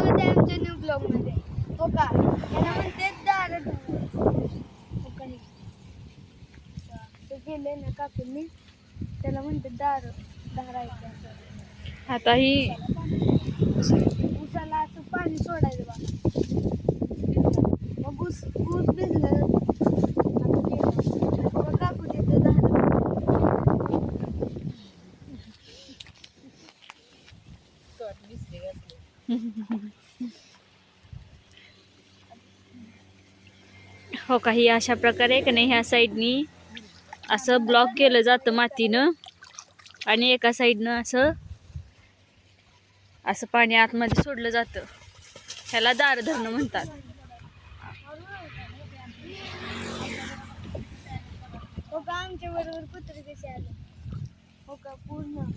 स्वागत आहे आमच्या न्यू ब्लॉग मध्ये. हो का याला म्हणते दार हो का हे ते गेले ना काकूंनी त्याला म्हणते दार धारायचं. आता ही ऊसाला असं पाणी सोडायचं बा. मग ऊस भिजलं मग काकू तिथं धार हो काही अशा प्रकारे का नाही ह्या साईडनी असं ब्लॉक केलं जातं मातीनं आणि एका साईडनं असं असं पाणी आतमध्ये सोडलं जातं. ह्याला दार धरणं म्हणतात. हो का आमच्या बरोबर कुत्रे कसे आले हो का पूर्ण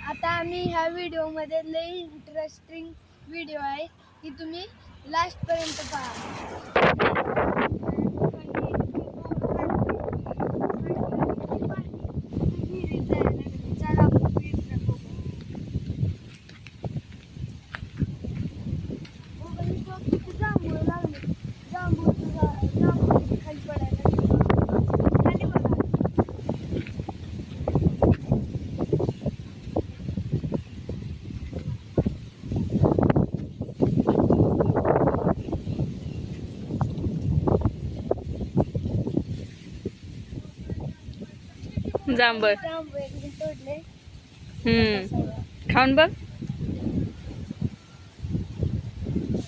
आता आम्ही ह्या व्हिडिओमध्ये लई इंटरेस्टिंग व्हिडिओ आहे की तुम्ही लास्ट पर्यंत पहा. खाली पडायला खाली बघा. जांभळ जांभूळ एकदम तोडले. खाऊन बघ.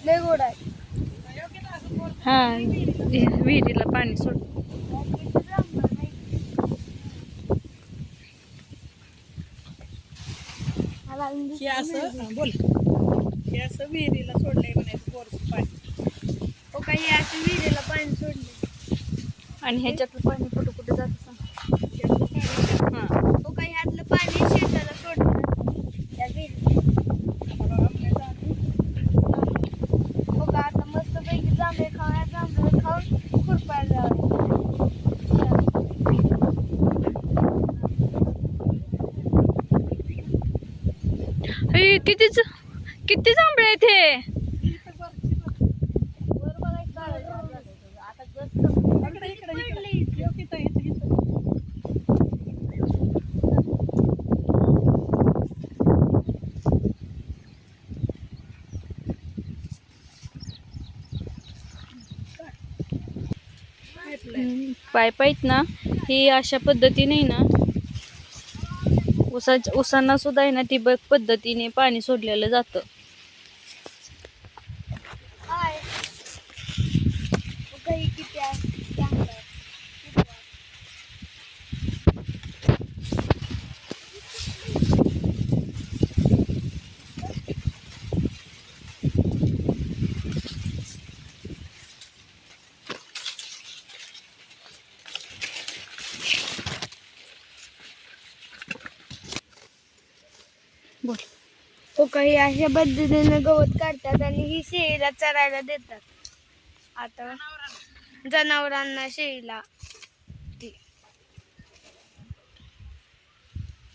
लय गोड आहे. हा विहिरीला पाणी सोड. हे असं बोल हे असं विहिरीला सोडलंय म्हणायचं बोरचं पाणी. हो काही असं विहिरीला पाणी सोडले आणि ह्याच्यातलं पाणी कुठं कुठं जातं सांग. त्यातलं पाणी हा हो काही ह्यातलं पाणी शेताला सोडलं त्या विहिरीत. आता आपल्या जाती हो का आता मस्त पैकी जांभळे खाऊया जांभळे खाऊन खुरपायला जावं. किती जांभळे आहेत हे. इथं वरची बघ. वर बघायचं आता इकडे इकडे इकडे यो तिथं इथं इथं पाईप आहेत ना ही अशा पद्धतीने ना उसांना सुद्धा आहे ना ठिबक पद्धतीने पाणी सोडलेलं जातं. हाय हो काही किती आहे चांगलं आहे. बोल. हो काही अशा पद्धतीने गवत काढतात आणि ही शेळीला चरायला देतात. आता जनावरांना शेळीला ती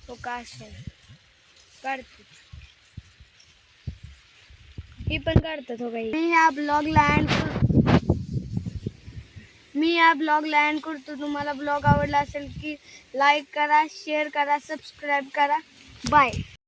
हो का असे काढतात. ही पण काढतात हो काही. मी या ब्लॉगला एंड करतो. तुम्हाला ब्लॉग आवडला असेल की लाईक करा, शेअर करा, सबस्क्राईब करा. बाय.